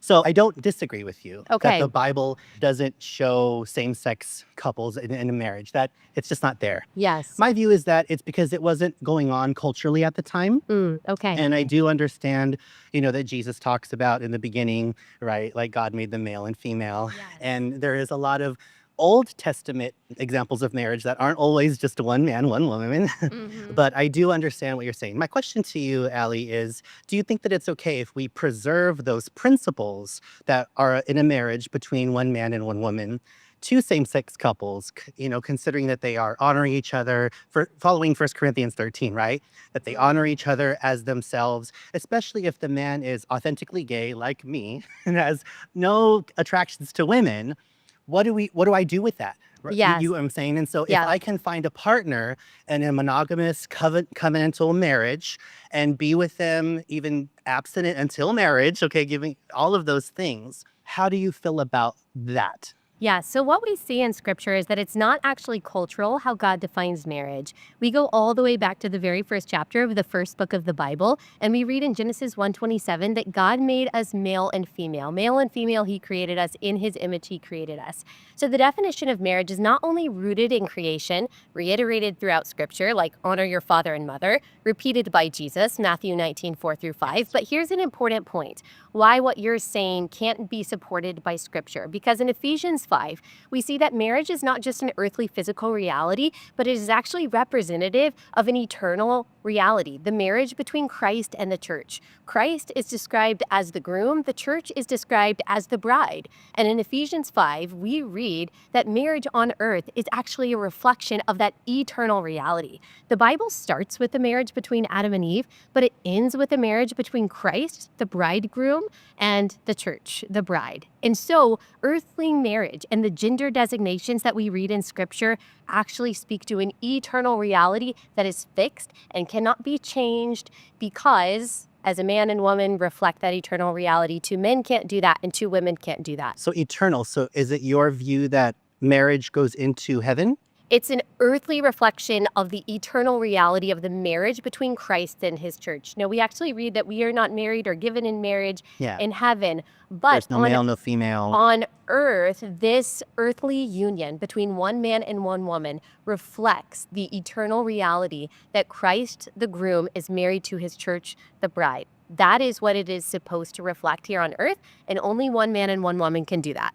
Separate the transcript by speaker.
Speaker 1: So I don't disagree with you that
Speaker 2: Okay.
Speaker 1: the Bible doesn't show same-sex couples in a marriage, that it's just not there.
Speaker 2: Yes.
Speaker 1: My view is that it's because it wasn't going on culturally at the time.
Speaker 2: Okay.
Speaker 1: And I do understand, that Jesus talks about in the beginning, right? Like God made them male and female.
Speaker 2: Yes.
Speaker 1: And there is a lot of Old Testament examples of marriage that aren't always just one man, one woman. But I do understand what you're saying. My question to you, Allie, is do you think that it's okay if we preserve those principles that are in a marriage between one man and one woman to same-sex couples, considering that they are honoring each other, for following 1 Corinthians 13, right? That they honor each other as themselves, especially if the man is authentically gay like me and has no attractions to women. What do I do with that?
Speaker 2: Yes.
Speaker 1: You know what I'm saying? And so if
Speaker 2: Yeah.
Speaker 1: I can find a partner in a monogamous covenantal marriage and be with them even abstinent until marriage, okay, giving all of those things, how do you feel about that?
Speaker 2: Yeah, so what we see in scripture is that it's not actually cultural how God defines marriage. We go all the way back to the very first chapter of the first book of the Bible, and we read in Genesis 1:27 that God made us male and female. Male and female, he created us. In his image, he created us. So the definition of marriage is not only rooted in creation, reiterated throughout scripture, like honor your father and mother, repeated by Jesus, Matthew 19:4-5. But here's an important point. Why what you're saying can't be supported by scripture. Because in Ephesians 5, we see that marriage is not just an earthly physical reality, but it is actually representative of an eternal reality, the marriage between Christ and the church. Christ is described as the groom, the church is described as the bride. And in Ephesians 5, we read that marriage on earth is actually a reflection of that eternal reality. The Bible starts with the marriage between Adam and Eve, but it ends with a marriage between Christ, the bridegroom, and the church, the bride. And so, earthly marriage and the gender designations that we read in scripture actually speak to an eternal reality that is fixed and cannot be changed because, as a man and woman reflect that eternal reality, two men can't do that and two women can't do that.
Speaker 1: So eternal. So is it your view that marriage goes into heaven?
Speaker 2: It's an earthly reflection of the eternal reality of the marriage between Christ and his church. Now, we actually read that we are not married or given in marriage
Speaker 1: Yeah.
Speaker 2: in heaven, but
Speaker 1: There's no male, no female.
Speaker 2: on earth, this earthly union between one man and one woman reflects the eternal reality that Christ, the groom, is married to his church, the bride. That is what it is supposed to reflect here on earth, and only one man and one woman can do that.